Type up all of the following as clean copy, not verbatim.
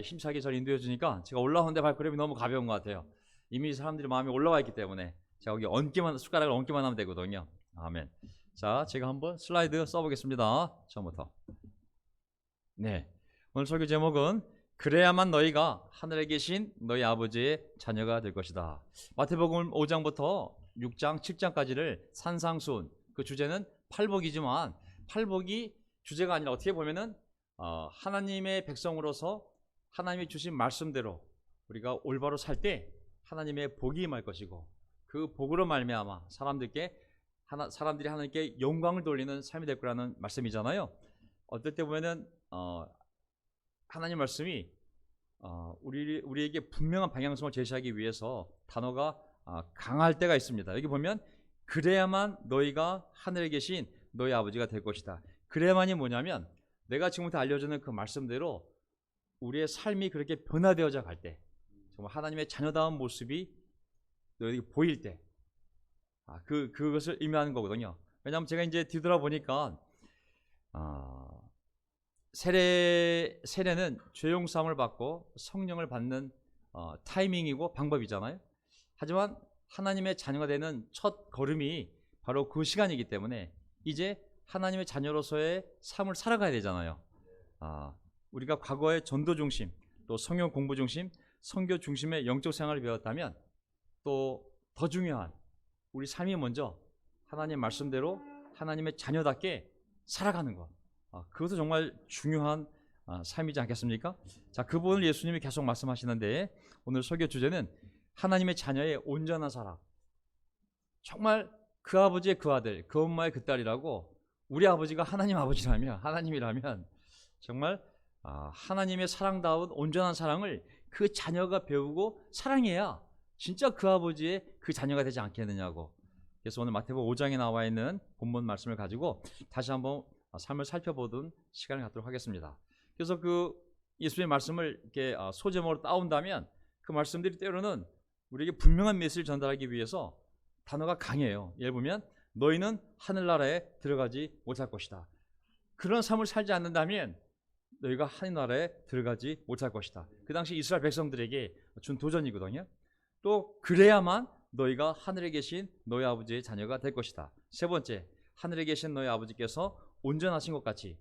힘차게 저를 인도해 주니까 제가 올라오는데 발걸음이 너무 가벼운 것 같아요. 이미 사람들이 마음이 올라와 있기 때문에 제가 거기 숟가락을 얹기만 하면 되거든요. 아멘. 자, 제가 한번 슬라이드 써보겠습니다. 처음부터. 네, 오늘 설교 제목은 그래야만 너희가 하늘에 계신 너희 아버지의 자녀가 될 것이다. 마태복음 5장부터 6장, 7장까지를 산상수훈, 그 주제는 팔복이지만 팔복이 주제가 아니라 어떻게 보면은 하나님의 백성으로서 하나님이 주신 말씀대로 우리가 올바로 살 때 하나님의 복이 임할 것이고, 그 복으로 말미암아 사람들이 하나님께 영광을 돌리는 삶이 될 거라는 말씀이잖아요. 어떨 때 보면은 하나님 말씀이 우리에게 분명한 방향성을 제시하기 위해서 단어가 강할 때가 있습니다. 여기 보면 그래야만 너희가 하늘에 계신 너희 아버지가 될 것이다. 그래야만이 뭐냐면 내가 지금부터 알려주는 그 말씀대로 우리의 삶이 그렇게 변화되어져 갈 때, 정말 하나님의 자녀다운 모습이 너희에게 보일 때, 그것을 의미하는 거거든요. 왜냐하면 제가 이제 뒤돌아보니까 세례는 죄용사함을 받고 성령을 받는 타이밍이고 방법이잖아요. 하지만 하나님의 자녀가 되는 첫 걸음이 바로 그 시간이기 때문에 이제 하나님의 자녀로서의 삶을 살아가야 되잖아요. 우리가 과거에 전도 중심, 또 성경 공부 중심, 선교 중심의 영적 생활을 배웠다면 또 더 중요한 우리 삶이 먼저 하나님 말씀대로 하나님의 자녀답게 살아가는 것, 그것도 정말 중요한 삶이지 않겠습니까? 자, 그 부분을 예수님이 계속 말씀하시는데 오늘 설교 주제는 하나님의 자녀의 온전한 사랑. 정말 그 아버지의 그 아들, 그 엄마의 그 딸이라고, 우리 아버지가 하나님이라면 정말 하나님의 사랑다운 온전한 사랑을 그 자녀가 배우고 사랑해야 진짜 그 아버지의 그 자녀가 되지 않겠느냐고. 그래서 오늘 마태복음 5장에 나와 있는 본문 말씀을 가지고 다시 한번 삶을 살펴보던 시간을 갖도록 하겠습니다. 그래서 그 예수의 말씀을 이렇게 소제목으로 따온다면 그 말씀들이 때로는 우리에게 분명한 메시지를 전달하기 위해서 단어가 강해요. 예를 보면 너희는 하늘나라에 들어가지 못할 것이다. 그런 삶을 살지 않는다면 너희가 하늘나라에 들어가지 못할 것이다. 그 당시 이스라엘 백성들에게 준 도전이거든요. 또 그래야만 너희가 하늘에 계신 너희 아버지의 자녀가 될 것이다. 세 번째, 하늘에 계신 너희 아버지께서 온전하신 것 같이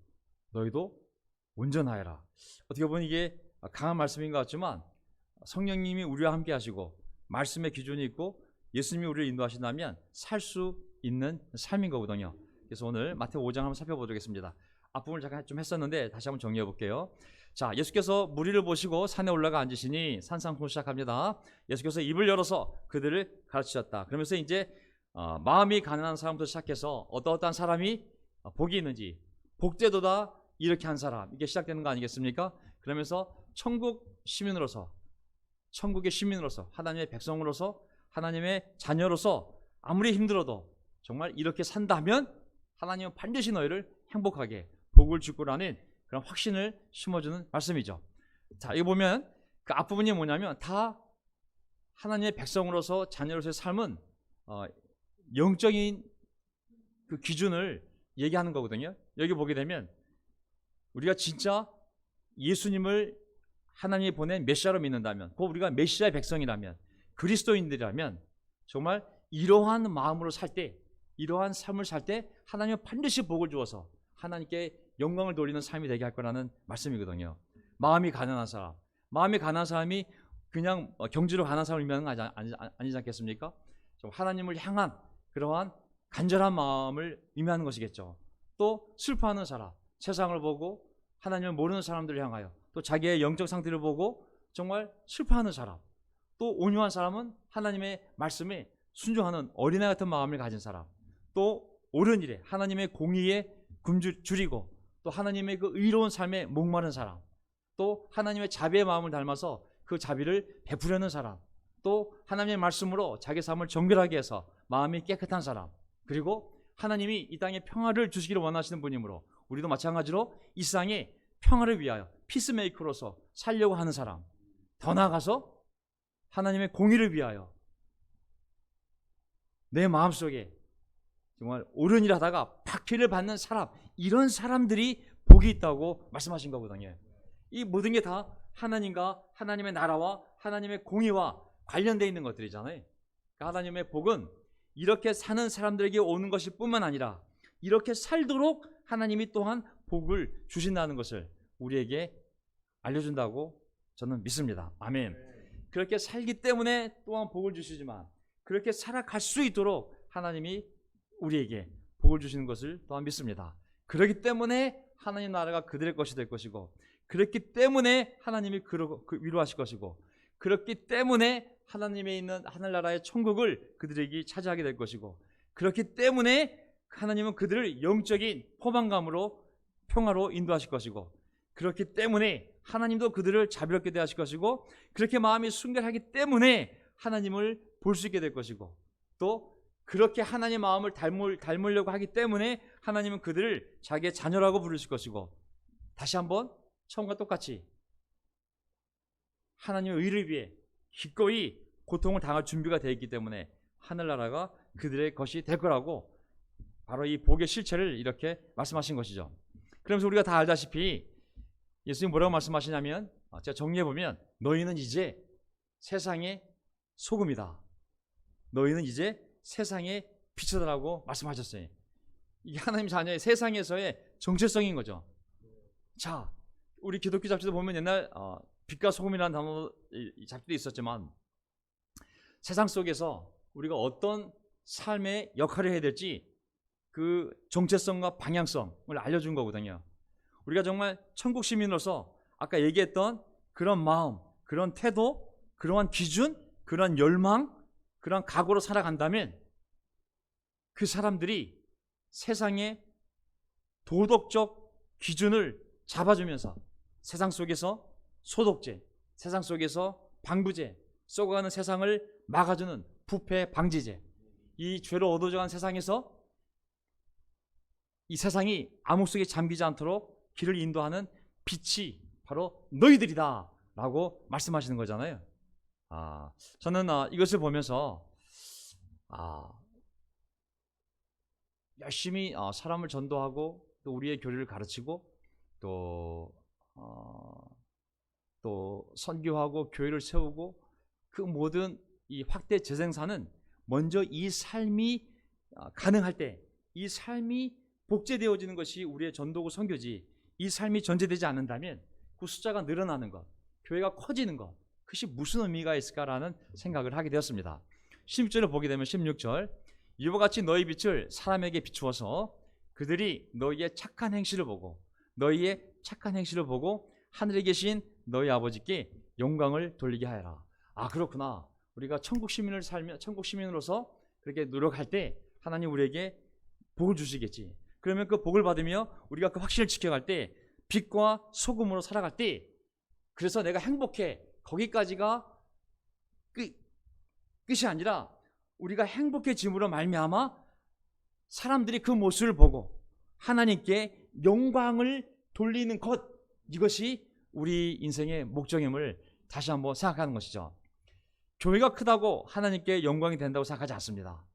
너희도 온전하여라. 어떻게 보면 이게 강한 말씀인 것 같지만 성령님이 우리와 함께 하시고 말씀의 기준이 있고 예수님이 우리를 인도하신다면 살 수 있는 삶인 거거든요. 그래서 오늘 마태복음 5장 한번 살펴보겠습니다. 앞부분을 잠깐 좀 했었는데 다시 한번 정리해 볼게요. 자, 예수께서 무리를 보시고 산에 올라가 앉으시니 산상수훈 시작합니다. 예수께서 입을 열어서 그들을 가르치셨다. 그러면서 이제 마음이 가난한 사람부터 시작해서 어떠한 사람이 복이 있는지, 복되도다 이렇게 한 사람, 이게 시작되는 거 아니겠습니까? 그러면서 천국의 시민으로서 하나님의 백성으로서 하나님의 자녀로서 아무리 힘들어도 정말 이렇게 산다면 하나님은 반드시 너희를 행복하게 복을 줄 거라는 그런 확신을 심어주는 말씀이죠. 자, 이거 보면 그 앞부분이 뭐냐면 다 하나님의 백성으로서 자녀로서의 삶은 영적인 그 기준을 얘기하는 거거든요. 여기 보게 되면 우리가 진짜 예수님을 하나님이 보낸 메시아로 믿는다면, 그 우리가 메시아의 백성이라면, 그리스도인들이라면 정말 이러한 마음으로 살 때, 이러한 삶을 살 때 하나님은 반드시 복을 주어서 하나님께 영광을 돌리는 삶이 되게 할 거라는 말씀이거든요. 마음이 가난한 사람이 그냥 경제로 가난한 사람을 의미하는 거 아니지 않겠습니까? 좀 하나님을 향한 그러한 간절한 마음을 의미하는 것이겠죠. 또 슬퍼하는 사람, 세상을 보고 하나님을 모르는 사람들을 향하여, 또 자기의 영적 상태를 보고 정말 슬퍼하는 사람, 또 온유한 사람은 하나님의 말씀에 순종하는 어린애 같은 마음을 가진 사람, 또 옳은 일에 하나님의 공의에 굶주리고 또 하나님의 그 의로운 삶에 목마른 사람, 또 하나님의 자비의 마음을 닮아서 그 자비를 베푸려는 사람, 또 하나님의 말씀으로 자기 삶을 정결하게 해서 마음이 깨끗한 사람, 그리고 하나님이 이 땅에 평화를 주시기를 원하시는 분이므로 우리도 마찬가지로 이 세상에 평화를 위하여 피스메이커로서 살려고 하는 사람, 더 나아가서 하나님의 공의를 위하여 내 마음속에 정말 옳은 일 하다가 박해를 받는 사람, 이런 사람들이 복이 있다고 말씀하신 거거든요. 이 모든 게 다 하나님과 하나님의 나라와 하나님의 공의와 관련되어 있는 것들이잖아요. 그러니까 하나님의 복은 이렇게 사는 사람들에게 오는 것일 뿐만 아니라 이렇게 살도록 하나님이 또한 복을 주신다는 것을 우리에게 알려준다고 저는 믿습니다. 아멘. 그렇게 살기 때문에 또한 복을 주시지만 그렇게 살아갈 수 있도록 하나님이 우리에게 복을 주시는 것을 또한 믿습니다. 그렇기 때문에 하나님 나라가 그들의 것이 될 것이고, 그렇기 때문에 하나님이 위로하실 것이고, 그렇기 때문에 하나님에 있는 하늘나라의 천국을 그들에게 차지하게 될 것이고, 그렇기 때문에 하나님은 그들을 영적인 포만감으로 평화로 인도하실 것이고, 그렇기 때문에 하나님도 그들을 자비롭게 대하실 것이고, 그렇게 마음이 순결하기 때문에 하나님을 볼 수 있게 될 것이고, 또 그렇게 하나님의 마음을 닮으려고 하기 때문에 하나님은 그들을 자기의 자녀라고 부르실 것이고, 다시 한번 처음과 똑같이 하나님의 의를 위해 기꺼이 고통을 당할 준비가 되어 있기 때문에 하늘나라가 그들의 것이 될 거라고 바로 이 복의 실체를 이렇게 말씀하신 것이죠. 그러면서 우리가 다 알다시피 예수님 뭐라고 말씀하시냐면, 제가 정리해보면 너희는 이제 세상의 소금이다, 너희는 이제 세상의 빛이다라고 말씀하셨어요. 이게 하나님 자녀의 세상에서의 정체성인 거죠. 자, 우리 기독교 잡지도 보면 옛날 빛과 소금이라는 단어 잡지도 있었지만 세상 속에서 우리가 어떤 삶의 역할을 해야 될지 그 정체성과 방향성을 알려준 거거든요. 우리가 정말 천국 시민으로서 아까 얘기했던 그런 마음, 그런 태도, 그러한 기준, 그런 열망, 그런 각오로 살아간다면 그 사람들이 세상의 도덕적 기준을 잡아주면서 세상 속에서 소독제, 세상 속에서 방부제, 썩어가는 세상을 막아주는 부패 방지제, 이 죄로 어두워져간 세상에서 이 세상이 암흑 속에 잠기지 않도록 길을 인도하는 빛이 바로 너희들이다 라고 말씀하시는 거잖아요. 저는 이것을 보면서 열심히 사람을 전도하고 또 우리의 교리를 가르치고 또 선교하고 교회를 세우고 그 모든 이 확대 재생산은 먼저 이 삶이 가능할 때, 이 삶이 복제되어지는 것이 우리의 전도고 선교지, 이 삶이 전제되지 않는다면 그 숫자가 늘어나는 것, 교회가 커지는 것, 그것이 무슨 의미가 있을까라는 생각을 하게 되었습니다. 16절을 보게 되면 16절, 이와 같이 너희 빛을 사람에게 비추어서 그들이 너희의 착한 행실을 보고 하늘에 계신 너희 아버지께 영광을 돌리게 하여라. 그렇구나. 우리가 천국 시민으로서 그렇게 노력할 때 하나님 우리에게 복을 주시겠지. 그러면 그 복을 받으며 우리가 그 확신을 지켜갈 때, 빛과 소금으로 살아갈 때, 그래서 내가 행복해, 거기까지가 끝이 아니라 우리가 행복해짐으로 말미암아 사람들이 그 모습을 보고 하나님께 영광을 돌리는 것, 이것이 우리 인생의 목적임을 다시 한번 생각하는 것이죠. 교회가 크다고 하나님께 영광이 된다고 생각하지 않습니다.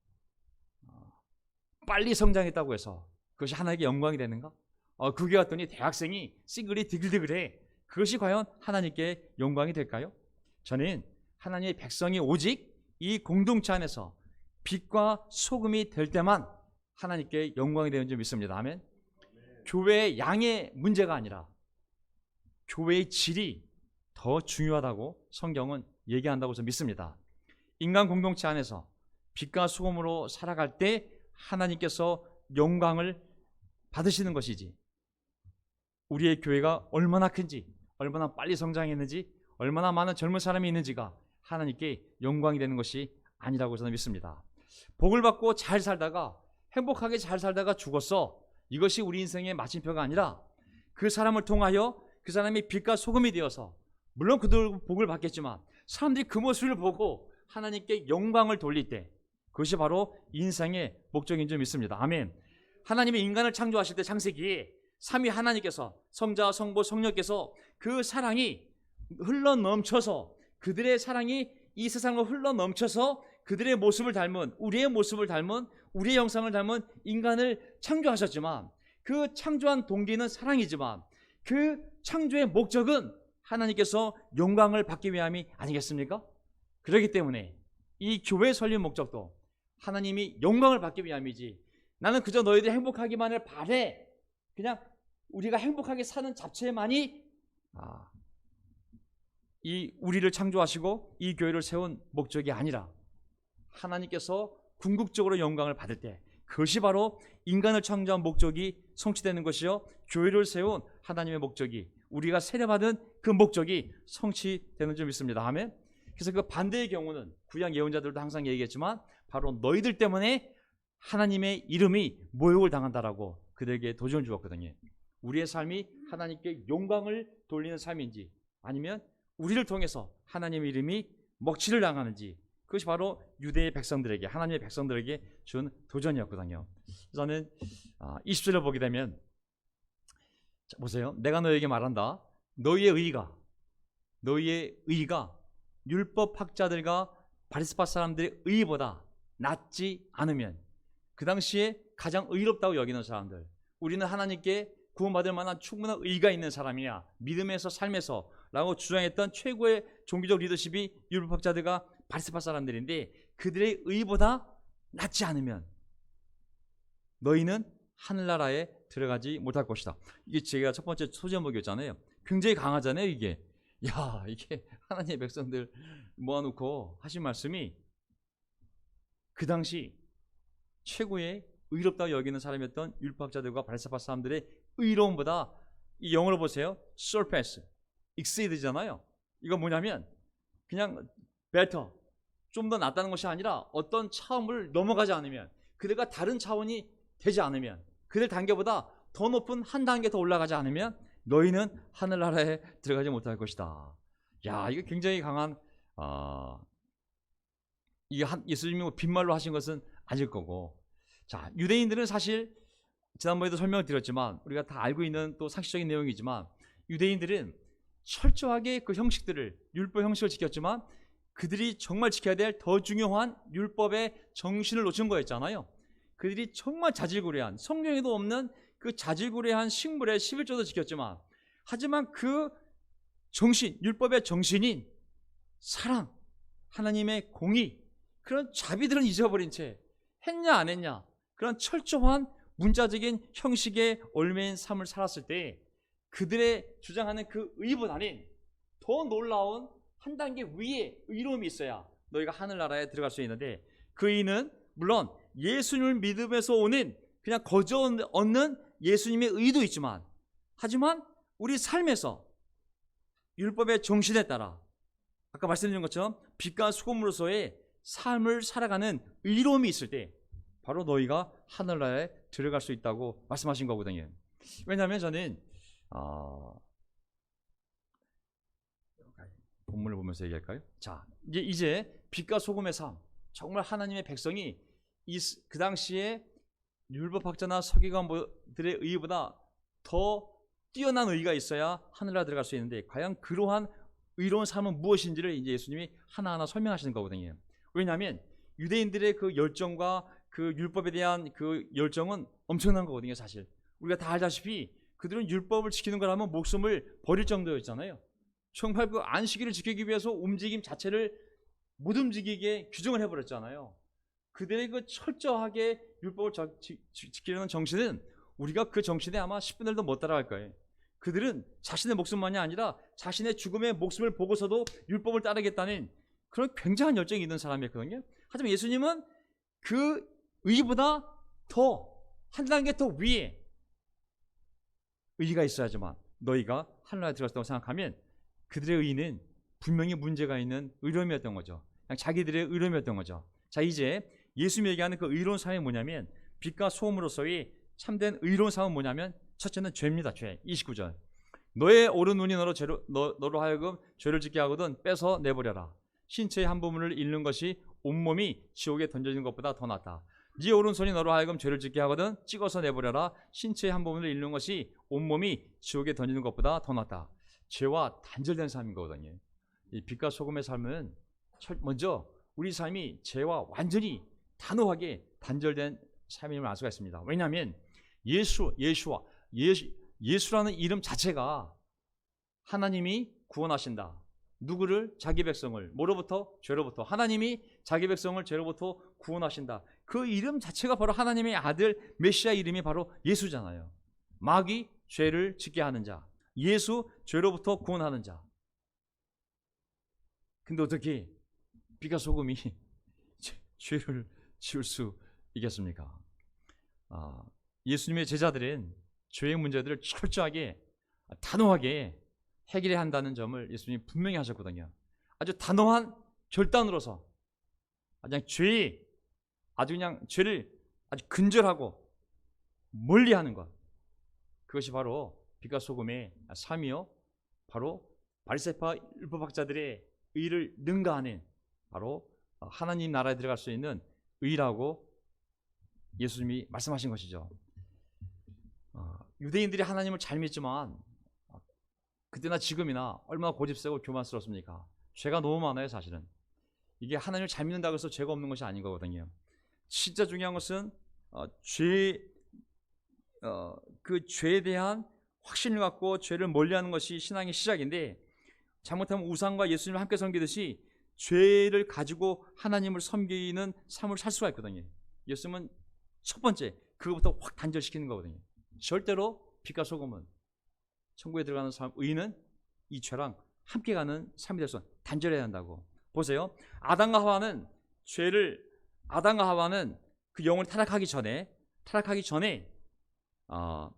빨리 성장했다고 해서 그것이 하나님께 영광이 되는가? 그게 왔더니 대학생이 싱글이 디글디글해, 그것이 과연 하나님께 영광이 될까요? 저는 하나님의 백성이 오직 이 공동체 안에서 빛과 소금이 될 때만 하나님께 영광이 되는 줄 믿습니다. 아멘. 교회의 양의 문제가 아니라 교회의 질이 더 중요하다고 성경은 얘기한다고 저는 믿습니다. 인간 공동체 안에서 빛과 소금으로 살아갈 때 하나님께서 영광을 받으시는 것이지, 우리의 교회가 얼마나 큰지, 얼마나 빨리 성장했는지, 얼마나 많은 젊은 사람이 있는지가 하나님께 영광이 되는 것이 아니라고 저는 믿습니다. 복을 받고 잘 살다가, 행복하게 잘 살다가 죽었어, 이것이 우리 인생의 마침표가 아니라 그 사람을 통하여 그 사람이 빛과 소금이 되어서, 물론 그들 복을 받겠지만 사람들이 그 모습을 보고 하나님께 영광을 돌릴 때, 그것이 바로 인생의 목적인 줄 믿습니다. 아멘. 하나님이 인간을 창조하실 때 창세기에 삼위 하나님께서, 성자, 성부, 성령께서 그 사랑이 흘러넘쳐서, 그들의 사랑이 이 세상을 흘러넘쳐서 그들의 모습을 닮은, 우리의 모습을 닮은, 우리의 형상을 닮은 인간을 창조하셨지만, 그 창조한 동기는 사랑이지만 그 창조의 목적은 하나님께서 영광을 받기 위함이 아니겠습니까? 그렇기 때문에 이 교회 설립 목적도 하나님이 영광을 받기 위함이지, 나는 그저 너희들이 행복하기만을 바래, 그냥 우리가 행복하게 사는 자체만이 이 우리를 창조하시고 이 교회를 세운 목적이 아니라, 하나님께서 궁극적으로 영광을 받을 때 그것이 바로 인간을 창조한 목적이 성취되는 것이요, 교회를 세운 하나님의 목적이, 우리가 세례받은 그 목적이 성취되는 줄 믿습니다. 아멘. 그래서 그 반대의 경우는 구약 예언자들도 항상 얘기했지만 바로 너희들 때문에 하나님의 이름이 모욕을 당한다라고 그들에게 도전을 주었거든요. 우리의 삶이 하나님께 영광을 돌리는 삶인지, 아니면 우리를 통해서 하나님의 이름이 먹칠을 당하는지, 그것이 바로 유대의 백성들에게, 하나님의 백성들에게 준 도전이었거든요. 저는 20절을 보게 되면, 자, 보세요. 내가 너에게 말한다. 너희의 의가 율법학자들과 바리새파 사람들의 의보다 낫지 않으면, 그 당시에 가장 의롭다고 여기는 사람들, 우리는 하나님께 구원받을 만한 충분한 의가 있는 사람이야, 믿음에서 삶에서 라고 주장했던 최고의 종교적 리더십이 율법학자들과 바리새파 사람들인데, 그들의 의보다 낫지 않으면 너희는 하늘나라에 들어가지 못할 것이다. 이게 제가 첫 번째 소제목이었잖아요. 굉장히 강하잖아요. 이게 하나님의 백성들 모아놓고 하신 말씀이 그 당시 최고의 의롭다고 여기는 사람이었던 율법학자들과 바리새파 사람들의 의로움보다, 이 영어로 보세요. surpass, exceed잖아요. 이거 뭐냐면 그냥 better, 좀 더 낫다는 것이 아니라 어떤 차원을 넘어가지 않으면, 그들과 다른 차원이 되지 않으면, 그들 단계보다 더 높은 한 단계 더 올라가지 않으면 너희는 하늘나라에 들어가지 못할 것이다. 야, 이거 굉장히 강한, 이게 예수님이 빈말로 하신 것은 아닐 거고. 자, 유대인들은 사실 지난번에도 설명을 드렸지만 우리가 다 알고 있는 또 상식적인 내용이지만, 유대인들은 철저하게 그 형식들을, 율법 형식을 지켰지만 그들이 정말 지켜야 될 더 중요한 율법의 정신을 놓친 거였잖아요. 그들이 정말 자질구레한, 성경에도 없는 그 자질구레한 식물의 11조도 지켰지만, 하지만 그 정신, 율법의 정신인 사랑, 하나님의 공의, 그런 자비들은 잊어버린 채 했냐 안 했냐, 그런 철저한 문자적인 형식에 얽매인 삶을 살았을 때, 그들의 주장하는 그 의보다는 더 놀라운 한 단계 위에 의로움이 있어야 너희가 하늘나라에 들어갈 수 있는데, 그 의는 물론 예수님을 믿음에서 오는 그냥 거저 얻는 예수님의 의도 있지만, 하지만 우리 삶에서 율법의 정신에 따라 아까 말씀드린 것처럼 빛과 소금으로서의 삶을 살아가는 의로움이 있을 때 바로 너희가 하늘나라에 들어갈 수 있다고 말씀하신 거거든요. 왜냐하면 저는 본문을 보면서 얘기할까요? 자, 이제 빛과 소금의 삶, 정말 하나님의 백성이 그 당시에 율법학자나 서기관들의 의보다 더 뛰어난 의가 있어야 하늘나라 들어갈 수 있는데, 과연 그러한 의로운 삶은 무엇인지를 이제 예수님이 하나하나 설명하시는 거거든요. 왜냐하면 유대인들의 그 열정과 그 율법에 대한 그 열정은 엄청난 거거든요. 사실 우리가 다 알다시피 그들은 율법을 지키는 거라면 목숨을 버릴 정도였잖아요. 정말 그 안식일을 지키기 위해서 움직임 자체를 못 움직이게 규정을 해버렸잖아요. 그들의 그 철저하게 율법을 지키려는 정신은 우리가 그 정신에 아마 10분의 1도 못 따라갈 거예요. 그들은 자신의 목숨만이 아니라 자신의 죽음의 목숨을 보고서도 율법을 따르겠다는 그런 굉장한 열정이 있는 사람이었거든요. 하지만 예수님은 그 의보다 더 한 단계 더 위에 의가 있어야지만 너희가 하늘나라에 들어갔다고 생각하면, 그들의 의는 분명히 문제가 있는 의로움이었던 거죠. 그냥 자기들의 의로움이었던 거죠. 자, 이제 예수님이 얘기하는 그 의로운 삶이 뭐냐면, 빛과 소금으로서의 참된 의로운 삶은 뭐냐면, 첫째는 죄입니다. 죄. 29절. 너의 오른 눈이 너로 하여금 죄를 짓게 하거든 빼서 내버려라. 신체의 한 부분을 잃는 것이 온몸이 지옥에 던져지는 것보다 더 낫다. 네 오른손이 너로 하여금 죄를 짓게 하거든 찍어서 내버려라. 신체의 한 부분을 잃는 것이 온몸이 지옥에 던지는 것보다 더 낫다. 죄와 단절된 삶인 거거든요. 이 빛과 소금의 삶은 먼저 우리 삶이 죄와 완전히 단호하게 단절된 삶임을 알 수가 있습니다. 왜냐하면 예수라는 이름 자체가 하나님이 구원하신다. 누구를? 자기 백성을. 뭐로부터? 죄로부터. 하나님이 자기 백성을 죄로부터 구원하신다. 그 이름 자체가 바로 하나님의 아들 메시아 이름이 바로 예수잖아요. 마귀 죄를 짓게 하는 자, 예수 죄로부터 구원하는 자. 근데 어떻게 빛과 소금이 죄를 지을 수 있겠습니까? 예수님의 제자들은 죄의 문제들을 철저하게 단호하게 해결해야 한다는 점을 예수님이 분명히 하셨거든요. 아주 단호한 결단으로서 그냥 죄를 아주 근절하고 멀리하는 것. 그것이 바로 빛과 소금의 삶이요, 바로 바리새파 율법학자들의 의를 능가하는 바로 하나님 나라에 들어갈 수 있는 의라고 예수님이 말씀하신 것이죠. 유대인들이 하나님을 잘 믿지만 그때나 지금이나 얼마나 고집세고 교만스럽습니까? 죄가 너무 많아요. 사실은 이게 하나님을 잘 믿는다고 해서 죄가 없는 것이 아닌 거거든요. 진짜 중요한 것은 그 죄에 대한 확신을 갖고 죄를 멀리하는 것이 신앙의 시작인데, 잘못하면 우상과 예수님을 함께 섬기듯이 죄를 가지고 하나님을 섬기는 삶을 살 수가 있거든요. 예수님은 첫 번째 그것부터 확 단절시키는 거거든요. 절대로 빛과 소금은, 천국에 들어가는 삶, 의는 이 죄랑 함께 가는 삶이 돼서 단절해야 한다고. 보세요. 아담과 하와는 그 영혼이 타락하기 전에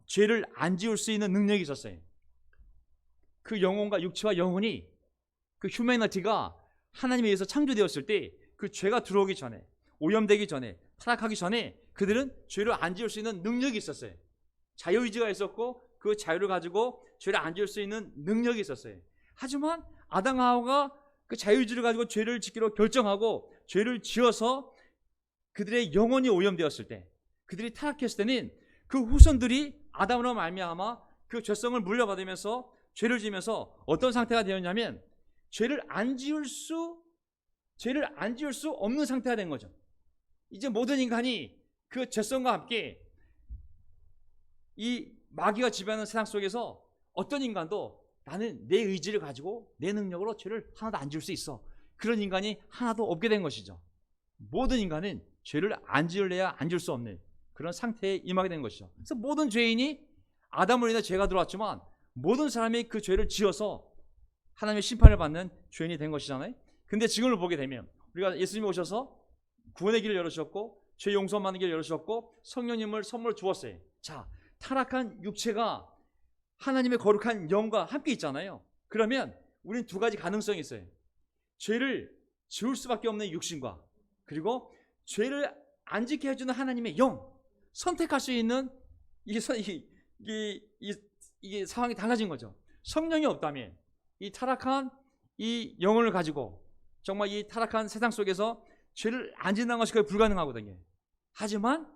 죄를 안 지을 수 있는 능력이 있었어요. 그 영혼과 육체와 영혼이, 그 휴머니티가 하나님에 의해서 창조되었을 때 그 죄가 들어오기 전에, 오염되기 전에, 타락하기 전에 그들은 죄를 안 지을 수 있는 능력이 있었어요. 자유의지가 있었고 그 자유를 가지고 죄를 안 지을 수 있는 능력이 있었어요. 하지만 아담과 하와가 그 자유의지를 가지고 죄를 짓기로 결정하고 죄를 지어서 그들의 영혼이 오염되었을 때, 그들이 타락했을 때는 그 후손들이 아담으로 말미암아 그 죄성을 물려받으면서 죄를 지면서 어떤 상태가 되었냐면 죄를 안 지을 수 없는 상태가 된 거죠. 이제 모든 인간이 그 죄성과 함께 이 마귀가 지배하는 세상 속에서 어떤 인간도 나는 내 의지를 가지고 내 능력으로 죄를 하나도 안 지을 수 있어, 그런 인간이 하나도 없게 된 것이죠. 모든 인간은 죄를 안 지을래야 안 지을 수 없는 그런 상태에 임하게 된 것이죠. 그래서 모든 죄인이 아담으로 인해 죄가 들어왔지만 모든 사람이 그 죄를 지어서 하나님의 심판을 받는 죄인이 된 것이잖아요. 근데 지금을 보게 되면 우리가 예수님이 오셔서 구원의 길을 열어주셨고 죄 용서받는 길을 열어주셨고 성령님을 선물로 주었어요. 자, 타락한 육체가 하나님의 거룩한 영과 함께 있잖아요. 그러면 우리는 두 가지 가능성이 있어요. 죄를 지을 수밖에 없는 육신과, 그리고 죄를 안 지게 해주는 하나님의 영, 선택할 수 있는 이게 상황이 달라진 거죠. 성령이 없다면 이 타락한 이 영혼을 가지고 정말 이 타락한 세상 속에서 죄를 안 짓는 것이 거의 불가능하거든요. 하지만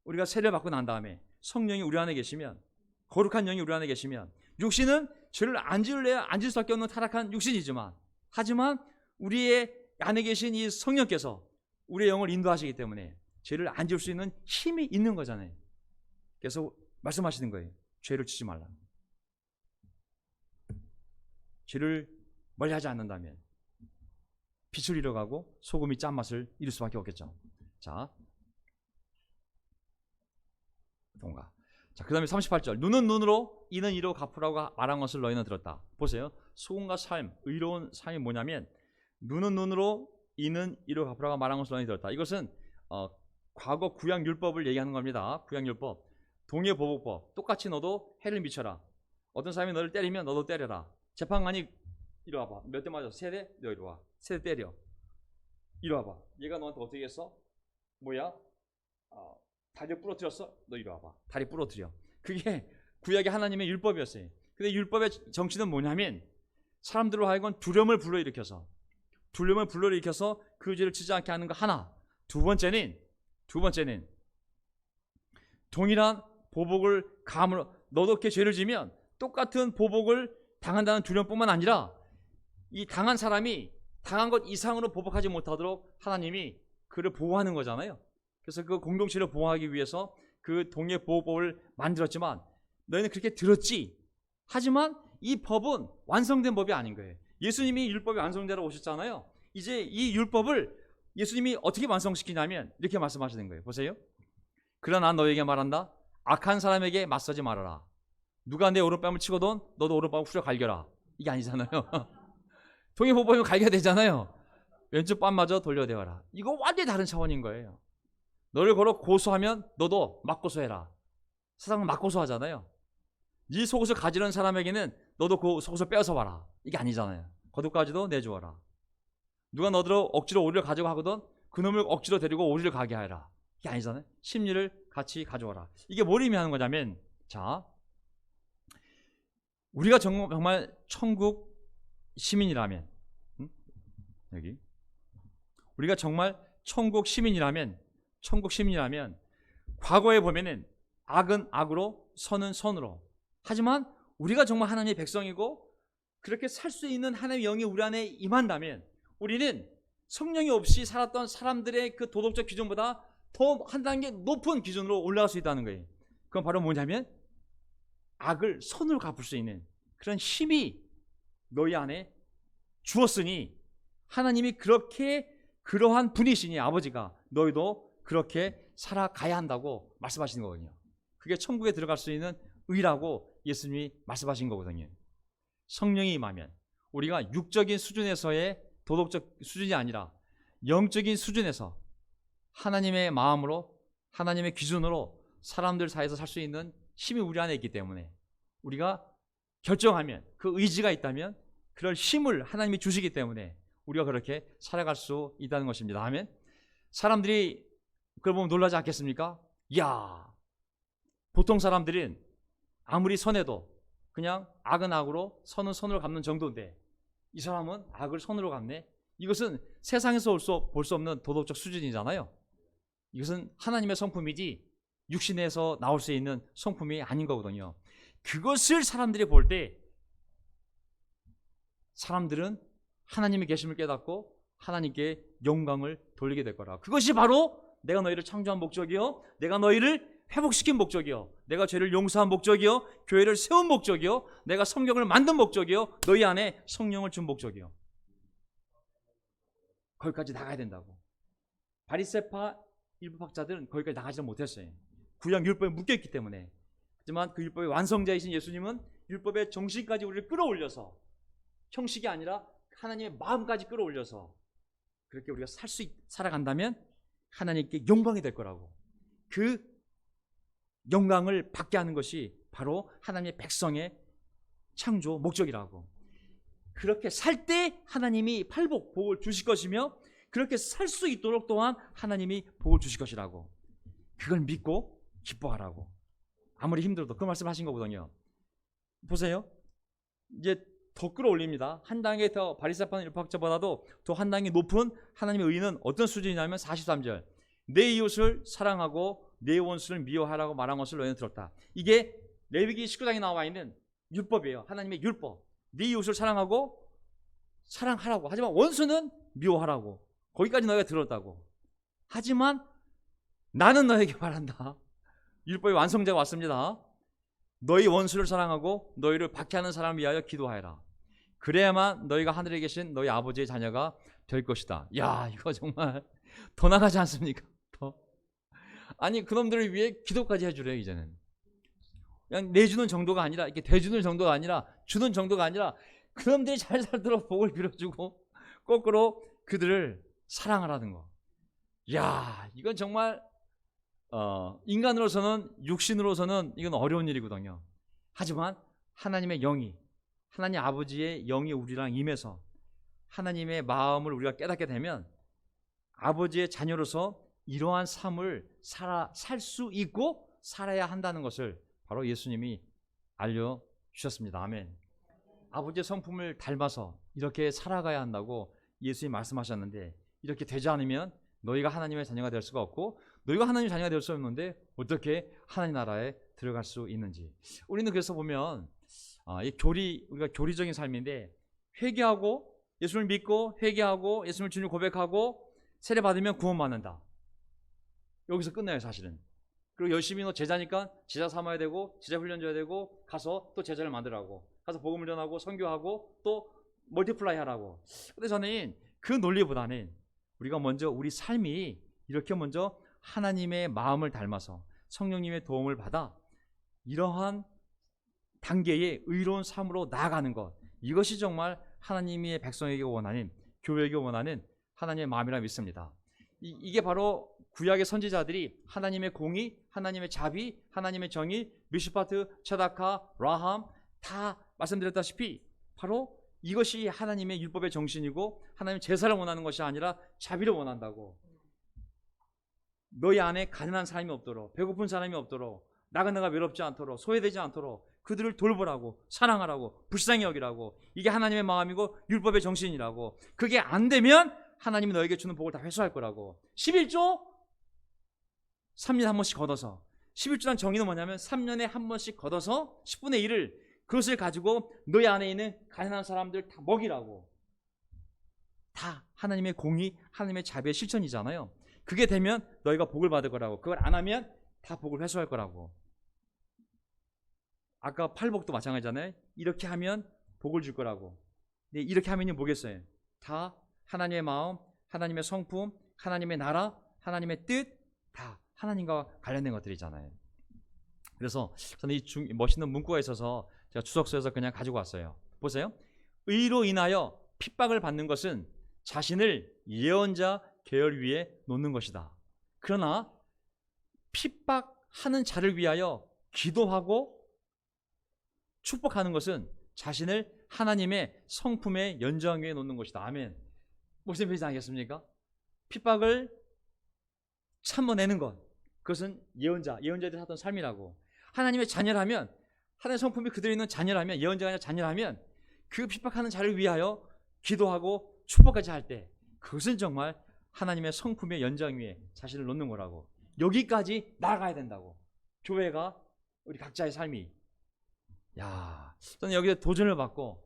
우리가 세례를 받고 난 다음에 성령이 우리 안에 계시면, 거룩한 영이 우리 안에 계시면, 육신은 죄를 안 지을래야 안 지을 수밖에 없는 타락한 육신이지만, 하지만 우리의 안에 계신 이 성령께서 우리의 영을 인도하시기 때문에 죄를 안 지을 수 있는 힘이 있는 거잖아요. 그래서 말씀하시는 거예요. 죄를 지지 말라. 죄를 멀리하지 않는다면 빛을 잃어가고 소금이 짠맛을 잃을 수밖에 없겠죠. 자, 동가. 자, 그 다음에 38절. 눈은 눈으로 이는 이로 갚으라고 말한 것을 너희는 들었다. 보세요. 소금과 삶, 의로운 삶이 뭐냐면 눈은 눈으로 이는 이로 갚으라고 말한 것을 너희는 들었다. 이것은 과거 구약율법을 얘기하는 겁니다. 구약율법, 동해보복법. 똑같이 너도 해를 미쳐라. 어떤 사람이 너를 때리면 너도 때려라. 재판관이 이리 와봐. 몇 대 맞았어? 3대? 너 이리 와. 3대 때려. 이리 와봐. 얘가 너한테 어떻게 했어? 뭐야? 다리 부러뜨렸어? 너 이리 와봐. 다리 부러뜨려. 그게 구약의 하나님의 율법이었어요. 근데 율법의 정치는 뭐냐면 사람들로 하여금 두려움을 불러일으켜서 그 죄를 지지 않게 하는 거 하나. 두 번째는 동일한 보복을 감으로, 너도 이렇게 죄를 지면 똑같은 보복을 당한다는 두려움뿐만 아니라 이 당한 사람이 당한 것 이상으로 보복하지 못하도록 하나님이 그를 보호하는 거잖아요. 그래서 그 공동체를 보호하기 위해서 그 동해보호법을 만들었지만 너희는 그렇게 들었지. 하지만 이 법은 완성된 법이 아닌 거예요. 예수님이 율법이 완성되러 오셨잖아요. 이제 이 율법을 예수님이 어떻게 완성시키냐면 이렇게 말씀하시는 거예요. 보세요. 그러나 너에게 말한다. 악한 사람에게 맞서지 말아라. 누가 내 오른뺨을 치거든 너도 오른뺨을 후려 갈겨라. 이게 아니잖아요. 동의보복이면 갈겨야 되잖아요. 왼쪽 뺨마저 돌려대어라. 이거 완전히 다른 차원인 거예요. 너를 걸어 고소하면 너도 맞고소해라. 세상은 맞고소하잖아요. 네 속옷을 가지는 사람에게는 너도 그 속옷을 빼앗아 와라. 이게 아니잖아요. 겉옷까지도 내주어라. 누가 너더러 억지로 오리를 가지고 하거든 그놈을 억지로 데리고 오리를 가게 하라. 이게 아니잖아요. 심리를 같이 가져와라. 이게 뭘 의미하는 거냐면, 자, 우리가 정말 천국 시민이라면, 여기 우리가 정말 천국 시민이라면 과거에 보면은 악은 악으로 선은 선으로, 하지만 우리가 정말 하나님의 백성이고 그렇게 살 수 있는 하나님의 영이 우리 안에 임한다면 우리는 성령이 없이 살았던 사람들의 그 도덕적 기준보다 더 한 단계 높은 기준으로 올라갈 수 있다는 거예요. 그건 바로 뭐냐면 악을 선으로 갚을 수 있는 그런 힘이 너희 안에 주었으니 하나님이 그렇게 그러한 분이시니 아버지가 너희도 그렇게 살아가야 한다고 말씀하시는 거거든요. 그게 천국에 들어갈 수 있는 의라고 예수님이 말씀하신 거거든요. 성령이 임하면 우리가 육적인 수준에서의 도덕적 수준이 아니라 영적인 수준에서 하나님의 마음으로 하나님의 기준으로 사람들 사이에서 살 수 있는 힘이 우리 안에 있기 때문에 우리가 결정하면 그 의지가 있다면 그럴 힘을 하나님이 주시기 때문에 우리가 그렇게 살아갈 수 있다는 것입니다. 하면 사람들이 그걸 보면 놀라지 않겠습니까? 이야, 보통 사람들은 아무리 선해도 그냥 악은 악으로 선은 선으로 갚는 정도인데 이 사람은 악을 선으로 갚네. 이것은 세상에서 볼 수 없는 도덕적 수준이잖아요. 이것은 하나님의 성품이지 육신에서 나올 수 있는 성품이 아닌 거거든요. 그것을 사람들이 볼 때 사람들은 하나님의 계심을 깨닫고 하나님께 영광을 돌리게 될 거라. 그것이 바로 내가 너희를 창조한 목적이요, 내가 너희를 회복시킨 목적이요, 내가 죄를 용서한 목적이요, 교회를 세운 목적이요, 내가 성경을 만든 목적이요, 너희 안에 성령을 준 목적이요. 거기까지 나가야 된다고. 바리새파 율법학자들은 거기까지 나가지 못했어요. 구약 율법에 묶여있기 때문에. 하지만 그 율법의 완성자이신 예수님은 율법의 정신까지 우리를 끌어올려서, 형식이 아니라 하나님의 마음까지 끌어올려서 그렇게 우리가 살아간다면 하나님께 영광이 될 거라고. 그 영광을 받게 하는 것이 바로 하나님의 백성의 창조 목적이라고. 그렇게 살 때 하나님이 팔복 복을 주실 것이며 그렇게 살 수 있도록 또한 하나님이 복을 주실 것이라고. 그걸 믿고 기뻐하라고. 아무리 힘들어도 그 말씀을 하신 거거든요. 보세요. 이제 더 끌어올립니다. 한 단계 더 바리새파 율법학자보다도 더 한 단계 높은 하나님의 의는 어떤 수준이냐면 43절. 내 이웃을 사랑하고 내 원수를 미워하라고 말한 것을 너희는 들었다. 이게 레위기 19장에 나와 있는 율법이에요. 하나님의 율법. 네 이웃을 사랑하고 사랑하라고. 하지만 원수는 미워하라고. 거기까지 너희가 들었다고. 하지만 나는 너에게 말한다. 율법의 완성자가 왔습니다. 너희 원수를 사랑하고 너희를 박해하는 사람을 위하여 기도하여라. 그래야만 너희가 하늘에 계신 너희 아버지의 자녀가 될 것이다. 야, 이거 정말 더 나가지 않습니까? 더. 아니, 그놈들을 위해 기도까지 해주래요. 이제는 그냥 내주는 정도가 아니라, 이렇게 대주는 정도가 아니라, 주는 정도가 아니라 그놈들이 잘 살도록 복을 빌어주고 거꾸로 그들을 사랑하라는 거. 야, 이건 정말 인간으로서는, 육신으로서는 이건 어려운 일이거든요. 하지만 하나님의 영이, 하나님 아버지의 영이 우리랑 임해서 하나님의 마음을 우리가 깨닫게 되면 아버지의 자녀로서 이러한 삶을 살 수 있고 살아야 한다는 것을 바로 예수님이 알려주셨습니다. 아멘. 아버지의 성품을 닮아서 이렇게 살아가야 한다고 예수님이 말씀하셨는데, 이렇게 되지 않으면 너희가 하나님의 자녀가 될 수가 없고, 너희가 하나님의 자녀가 될 수 없는데 어떻게 하나님 나라에 들어갈 수 있는지. 우리는 그래서 보면 우리가 교리적인 삶인데, 회개하고 예수를 믿고 회개하고 예수님을 주님 고백하고 세례 받으면 구원받는다. 여기서 끝나요, 사실은. 그리고 열심히 너 제자니까 제자 삼아야 되고 제자 훈련 줘야 되고 가서 또 제자를 만들라고. 가서 복음을 전하고 선교하고 또 멀티플라이 하라고. 근데 저는 그 논리보다는 우리가 먼저 우리 삶이 이렇게 먼저 하나님의 마음을 닮아서 성령님의 도움을 받아 이러한 단계의 의로운 삶으로 나아가는 것, 이것이 정말 하나님의 백성에게 원하는, 교회에게 원하는 하나님의 마음이라 믿습니다. 이게 바로 구약의 선지자들이 하나님의 공의, 하나님의 자비, 하나님의 정의, 미슈파트, 체다카, 라함 다 말씀드렸다시피 바로 이것이 하나님의 율법의 정신이고 하나님의 제사를 원하는 것이 아니라 자비를 원한다고. 너희 안에 가난한 사람이 없도록, 배고픈 사람이 없도록, 나가 외롭지 않도록, 소외되지 않도록 그들을 돌보라고, 사랑하라고, 불쌍히 여기라고. 이게 하나님의 마음이고 율법의 정신이라고. 그게 안 되면 하나님이 너에게 주는 복을 다 회수할 거라고. 11조 3년에 한 번씩 걷어서, 11조란 정의는 뭐냐면 3년에 한 번씩 걷어서 10분의 1을 그것을 가지고 너희 안에 있는 가난한 사람들 다 먹이라고. 다 하나님의 공의, 하나님의 자비의 실천이잖아요. 그게 되면 너희가 복을 받을 거라고. 그걸 안 하면 다 복을 회수할 거라고. 아까 팔복도 마찬가지잖아요. 이렇게 하면 복을 줄 거라고. 근데 이렇게 하면이 뭐겠어요? 다 하나님의 마음, 하나님의 성품, 하나님의 나라, 하나님의 뜻, 다 하나님과 관련된 것들이잖아요. 그래서 저는 이 멋있는 문구가 있어서 제가 주석서에서 그냥 가지고 왔어요. 보세요. 의로 인하여 핍박을 받는 것은 자신을 예언자 계열 위에 놓는 것이다. 그러나 핍박하는 자를 위하여 기도하고 축복하는 것은 자신을 하나님의 성품의 연장 위에 놓는 것이다. 아멘. 무슨 말인지 알겠습니까? 핍박을 참아내는 것, 그것은 예언자들이 하던 삶이라고. 하나님의 자녀라면, 하나님의 성품이 그대로 있는 자녀라면, 예언자가 아니라 자녀라면 그 핍박하는 자를 위하여 기도하고 축복까지 할 때 그것은 정말 하나님의 성품의 연장 위에 자신을 놓는 거라고. 여기까지 나아가야 된다고. 교회가, 우리 각자의 삶이. 야, 저는 여기에 도전을 받고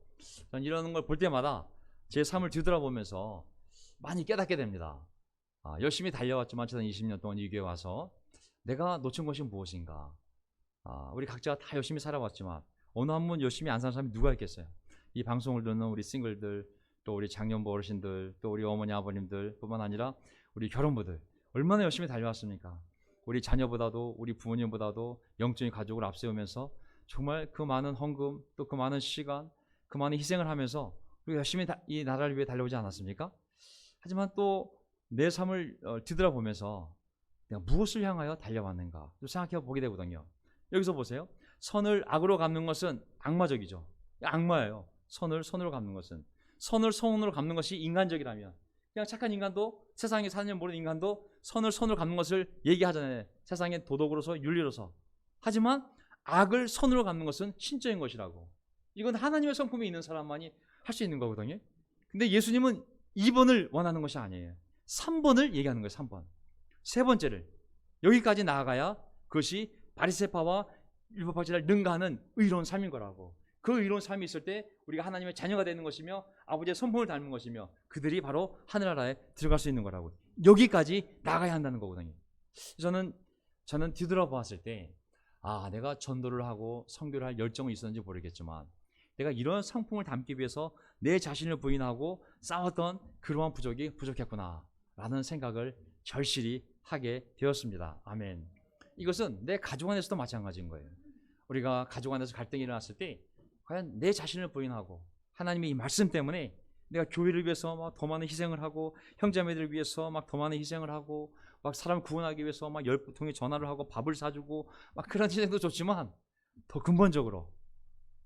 저는 이런 걸 볼 때마다 제 삶을 뒤돌아보면서 많이 깨닫게 됩니다. 열심히 달려왔지만 저는 20년 동안 이 교회에 와서 내가 놓친 것이 무엇인가. 우리 각자 다 열심히 살아왔지만 어느 한 분 열심히 안 사는 사람이 누가 있겠어요? 이 방송을 듣는 우리 싱글들, 또 우리 장년부 어르신들, 또 우리 어머니 아버님들 뿐만 아니라 우리 결혼부들 얼마나 열심히 달려왔습니까? 우리 자녀보다도, 우리 부모님보다도 영적인 가족을 앞세우면서 정말 그 많은 헌금, 또 그 많은 시간, 그 많은 희생을 하면서 우리가 열심히 이 나라를 위해 달려오지 않았습니까? 하지만 또 내 삶을 뒤돌아보면서 내가 무엇을 향하여 달려왔는가 좀 생각해 보게 되거든요. 여기서 보세요. 선을 악으로 갚는 것은 악마적이죠. 악마예요. 선을 선으로 갚는 것은. 선을 선으로 갚는 것이 인간적이라면, 그냥 착한 인간도, 세상에 사는 줄 모르는 인간도 선을 선으로 갚는 것을 얘기하잖아요. 세상의 도덕으로서, 윤리로서. 하지만 악을 선으로 갚는 것은 신적인 것이라고. 이건 하나님의 성품이 있는 사람만이 할 수 있는 거거든요. 근데 예수님은 2번을 원하는 것이 아니에요. 3번을 얘기하는 거예요. 3번. 세 번째를. 여기까지 나아가야 그것이 바리새파와 율법학자를 능가하는 의로운 삶인 거라고. 그 의로운 삶이 있을 때 우리가 하나님의 자녀가 되는 것이며 아버지의 성품을 닮은 것이며 그들이 바로 하늘나라에 들어갈 수 있는 거라고. 여기까지 나가야 한다는 거거든요. 저는 뒤돌아보았을 때 내가 전도를 하고 선교를 할 열정이 있었는지 모르겠지만 내가 이런 성품을 담기 위해서 내 자신을 부인하고 싸웠던 그러한 부족이 부족했구나 라는 생각을 절실히 하게 되었습니다. 아멘. 이것은 내 가족 안에서도 마찬가지인 거예요. 우리가 가족 안에서 갈등이 일어났을 때 과연 내 자신을 부인하고 하나님의 이 말씀 때문에 내가 교회를 위해서 막 더 많은 희생을 하고 형제자매들을 위해서 막 더 많은 희생을 하고 막 사람 구원하기 위해서 막 10통의 전화를 하고 밥을 사주고 막 그런 희생도 좋지만 더 근본적으로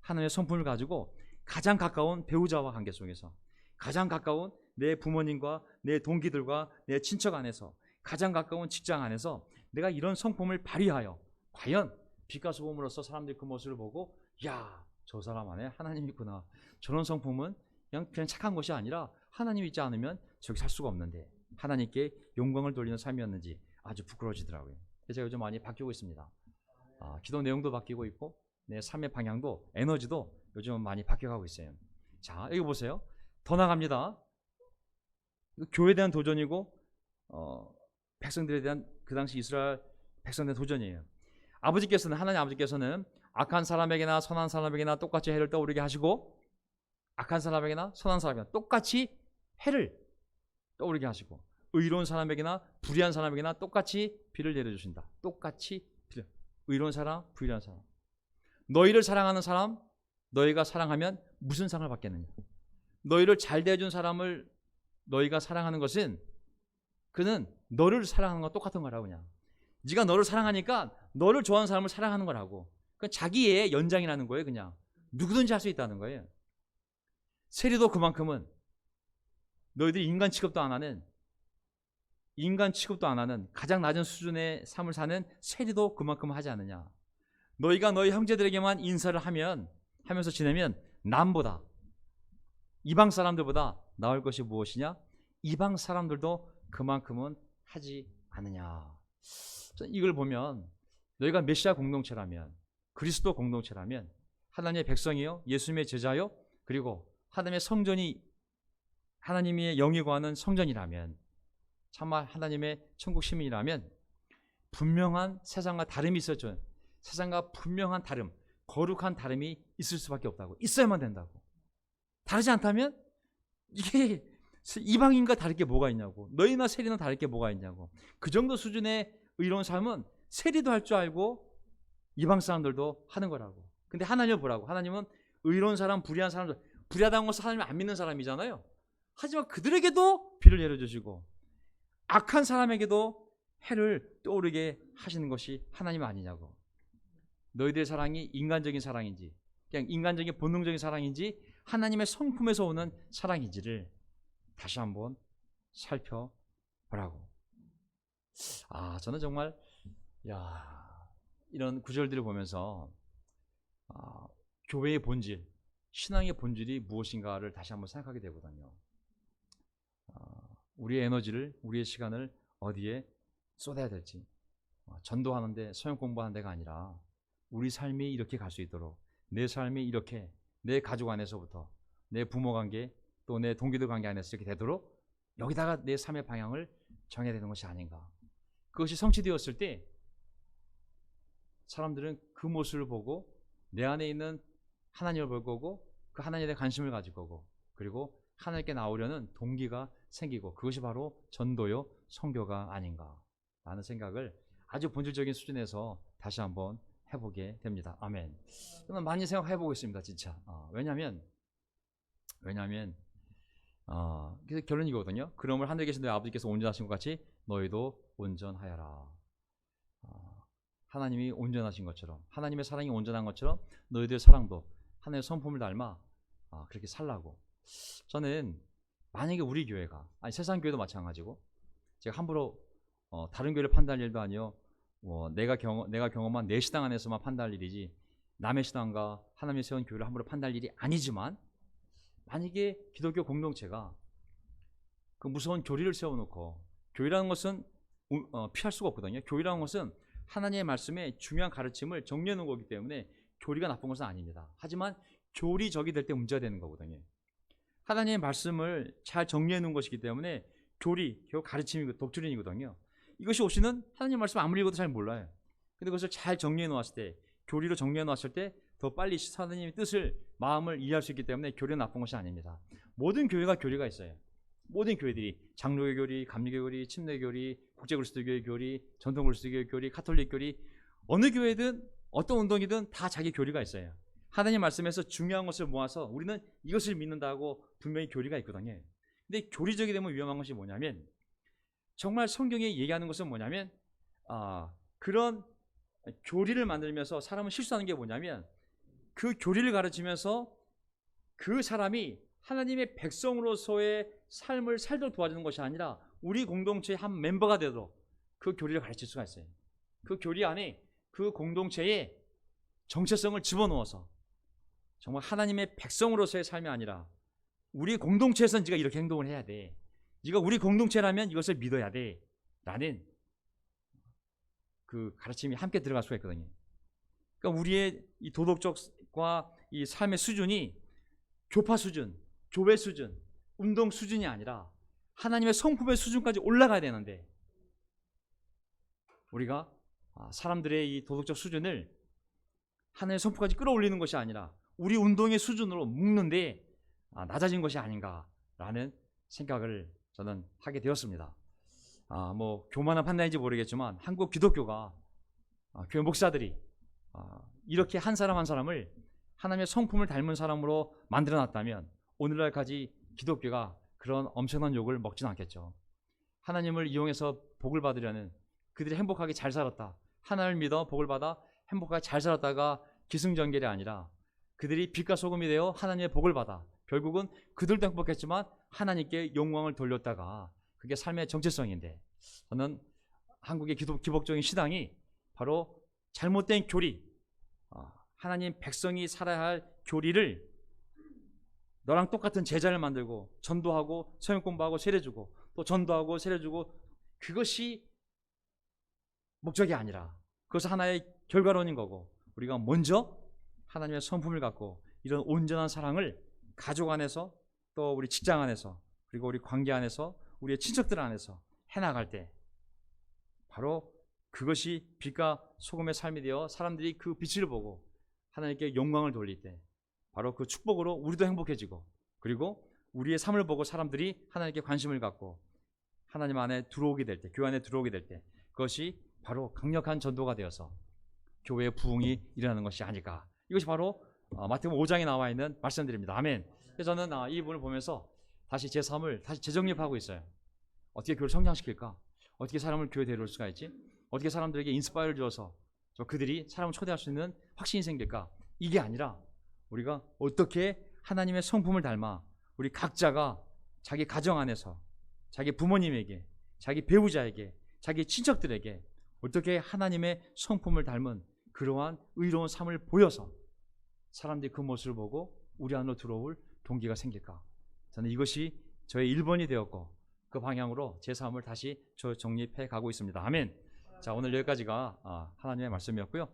하나님의 성품을 가지고 가장 가까운 배우자와 관계 속에서, 가장 가까운 내 부모님과 내 동기들과 내 친척 안에서, 가장 가까운 직장 안에서 내가 이런 성품을 발휘하여 과연 빛과 소금으로서 사람들이 그 모습을 보고 야, 저 사람 안에 하나님이 있구나. 저런 성품은 그냥 착한 것이 아니라 하나님이 있지 않으면 저기 살 수가 없는데 하나님께 영광을 돌리는 삶이었는지 아주 부끄러워지더라고요. 제가 요즘 많이 바뀌고 있습니다. 기도 내용도 바뀌고 있고 내 삶의 방향도, 에너지도 요즘 많이 바뀌어가고 있어요. 자, 여기 보세요. 더 나갑니다. 교회에 대한 도전이고 백성들에 대한, 그 당시 이스라엘 백성들의 도전이에요. 하나님 아버지께서는 악한 사람에게나 선한 사람에게나 똑같이 해를 떠오르게 하시고, 악한 사람에게나 선한 사람에게나 똑같이 해를 떠오르게 하시고, 의로운 사람에게나 불의한 사람에게나 똑같이 비를 내려주신다. 똑같이 비를. 의로운 사람, 불의한 사람. 너희를 사랑하는 사람, 너희가 사랑하면 무슨 상을 받겠느냐? 너희를 잘 대해준 사람을 너희가 사랑하는 것은 그는 너를 사랑하는 건 똑같은 거라고. 그냥 네가 너를 사랑하니까 너를 좋아하는 사람을 사랑하는 거라고. 그건 자기의 연장이라는 거예요. 그냥 누구든지 할 수 있다는 거예요. 세리도 그만큼은 너희들이 인간 취급도 안 하는 가장 낮은 수준의 삶을 사는 세리도 그만큼 하지 않느냐. 너희가 너희 형제들에게만 인사를 하면서 지내면 남보다, 이방 사람들보다 나을 것이 무엇이냐? 이방 사람들도 그만큼은 하지 않느냐. 이걸 보면 너희가 메시아 공동체라면, 그리스도 공동체라면, 하나님의 백성이요, 예수님의 제자요, 그리고 하나님의 성전이, 하나님의 영이 거하는 성전이라면, 참말 하나님의 천국 시민이라면 분명한 세상과 다름이 있었죠. 세상과 분명한 다름, 거룩한 다름이 있을 수밖에 없다고. 있어야만 된다고. 다르지 않다면 이게 이방인과 다를 게 뭐가 있냐고. 너희나 세리나 다를 게 뭐가 있냐고. 그 정도 수준의 의로운 삶은 세리도 할 줄 알고 이방 사람들도 하는 거라고. 근데 하나님을 보라고. 하나님은 의로운 사람, 불의한 사람들, 불의하다는 것은 하나님을 안 믿는 사람이잖아요. 하지만 그들에게도 비를 내려주시고 악한 사람에게도 해를 떠오르게 하시는 것이 하나님 아니냐고. 너희들의 사랑이 인간적인 사랑인지, 그냥 인간적인 본능적인 사랑인지, 하나님의 성품에서 오는 사랑인지를 다시 한번 살펴보라고. 저는 정말 이런 구절들을 보면서 교회의 본질, 신앙의 본질이 무엇인가를 다시 한번 생각하게 되거든요. 우리의 에너지를, 우리의 시간을 어디에 쏟아야 될지, 전도하는데, 서영 공부하는 데가 아니라 우리 삶이 이렇게 갈 수 있도록, 내 삶이 이렇게 내 가족 안에서부터 내 부모 관계, 또 내 동기들 관계 안에서 이렇게 되도록 여기다가 내 삶의 방향을 정해야 되는 것이 아닌가. 그것이 성취되었을 때 사람들은 그 모습을 보고 내 안에 있는 하나님을 볼 거고, 그 하나님에 대한 관심을 가질 거고, 그리고 하나님께 나오려는 동기가 생기고, 그것이 바로 전도요, 선교가 아닌가 라는 생각을 아주 본질적인 수준에서 다시 한번 해보게 됩니다. 아멘. 저는 많이 생각해보고 있습니다. 진짜. 왜냐하면 그래서 결론이거든요. 그러므로 하늘에 계신 너희 아버지께서 온전하신 것 같이 너희도 온전하여라. 하나님이 온전하신 것처럼, 하나님의 사랑이 온전한 것처럼 너희들의 사랑도 하나님의 성품을 닮아 그렇게 살라고. 저는 만약에 우리 교회가, 세상 교회도 마찬가지고, 제가 함부로 다른 교회를 판단할 일도 아니요, 내가 경험한 내 신앙 안에서만 판단할 일이지, 남의 신앙과 하나님이 세운 교회를 함부로 판단할 일이 아니지만, 만약에 기독교 공동체가 그 무서운 교리를 세워놓고, 교리라는 것은 피할 수가 없거든요. 교리라는 것은 하나님의 말씀에 중요한 가르침을 정리해 놓은 거기 때문에 교리가 나쁜 것은 아닙니다. 하지만 교리적이 될 때 문제가 되는 거거든요. 하나님의 말씀을 잘 정리해 놓은 것이기 때문에 교리, 결국 가르침이고 독트린이거든요. 이것이 오시는 하나님의 말씀 아무리 읽어도 잘 몰라요. 근데 그것을 잘 정리해 놓았을 때, 교리로 정리해 놓았을 때 더 빨리 하나님의 뜻을, 마음을 이해할 수 있기 때문에 교리는 나쁜 것이 아닙니다. 모든 교회가 교리가 있어요. 모든 교회들이 장로교 교리, 감리교 교리, 침례 교리, 국제그리스도교회 교리, 전통그리스도교회 교리, 카톨릭 교리, 어느 교회든 어떤 운동이든 다 자기 교리가 있어요. 하나님 말씀에서 중요한 것을 모아서 우리는 이것을 믿는다고 분명히 교리가 있거든요. 근데 교리적이 되면 위험한 것이 뭐냐면, 정말 성경에 얘기하는 것은 뭐냐면, 그런 교리를 만들면서 사람은 실수하는 게 뭐냐면, 그 교리를 가르치면서 그 사람이 하나님의 백성으로서의 삶을 살도록 도와주는 것이 아니라 우리 공동체의 한 멤버가 되도록 그 교리를 가르칠 수가 있어요. 그 교리 안에 그 공동체의 정체성을 집어넣어서 정말 하나님의 백성으로서의 삶이 아니라, 우리 공동체에서는 네가 이렇게 행동을 해야 돼, 네가 우리 공동체라면 이것을 믿어야 돼 라는 그 가르침이 함께 들어갈 수가 있거든요. 그러니까 우리의 이 도덕적과 이 삶의 수준이 교파 수준, 교회 수준, 운동 수준이 아니라 하나님의 성품의 수준까지 올라가야 되는데, 우리가 사람들의 이 도덕적 수준을 하나님의 성품까지 끌어올리는 것이 아니라 우리 운동의 수준으로 묶는데 낮아진 것이 아닌가라는 생각을 저는 하게 되었습니다. 뭐 교만한 판단인지 모르겠지만 한국 기독교가 교회 목사들이 이렇게 한 사람 한 사람을 하나님의 성품을 닮은 사람으로 만들어놨다면 오늘날까지 기독교가 그런 엄청난 욕을 먹지는 않겠죠. 하나님을 이용해서 복을 받으려는, 그들이 행복하게 잘 살았다, 하나님을 믿어 복을 받아 행복하게 잘 살았다가 기승전결이 아니라 그들이 빛과 소금이 되어 하나님의 복을 받아 결국은 그들도 행복했지만 하나님께 영광을 돌렸다가, 그게 삶의 정체성인데, 저는 한국의 기복적인 신앙이 바로 잘못된 교리, 하나님 백성이 살아야 할 교리를 너랑 똑같은 제자를 만들고 전도하고 성경 공부하고 세례주고 또 전도하고 세례주고, 그것이 목적이 아니라 그것은 하나의 결과론인 거고, 우리가 먼저 하나님의 성품을 갖고 이런 온전한 사랑을 가족 안에서 또 우리 직장 안에서 그리고 우리 관계 안에서 우리의 친척들 안에서 해나갈 때 바로 그것이 빛과 소금의 삶이 되어 사람들이 그 빛을 보고 하나님께 영광을 돌릴 때 바로 그 축복으로 우리도 행복해지고, 그리고 우리의 삶을 보고 사람들이 하나님께 관심을 갖고 하나님 안에 들어오게 될 때, 교회 안에 들어오게 될 때, 그것이 바로 강력한 전도가 되어서 교회의 부흥이 일어나는 것이 아닐까. 이것이 바로 마태복음 5장에 나와 있는 말씀드립니다. 아멘. 그래서 저는 이 부분을 보면서 다시 제 삶을 다시 재정립하고 있어요. 어떻게 교회를 성장시킬까? 어떻게 사람을 교회에 데려올 수가 있지? 어떻게 사람들에게 인스파이어를 줘서 그들이 사람을 초대할 수 있는 확신이 생길까? 이게 아니라 우리가 어떻게 하나님의 성품을 닮아 우리 각자가 자기 가정 안에서 자기 부모님에게, 자기 배우자에게, 자기 친척들에게 어떻게 하나님의 성품을 닮은 그러한 의로운 삶을 보여서 사람들이 그 모습을 보고 우리 안으로 들어올 동기가 생길까? 저는 이것이 저의 1번이 되었고 그 방향으로 제 삶을 다시 정립해 가고 있습니다. 아멘. 자, 오늘 여기까지가 하나님의 말씀이었고요.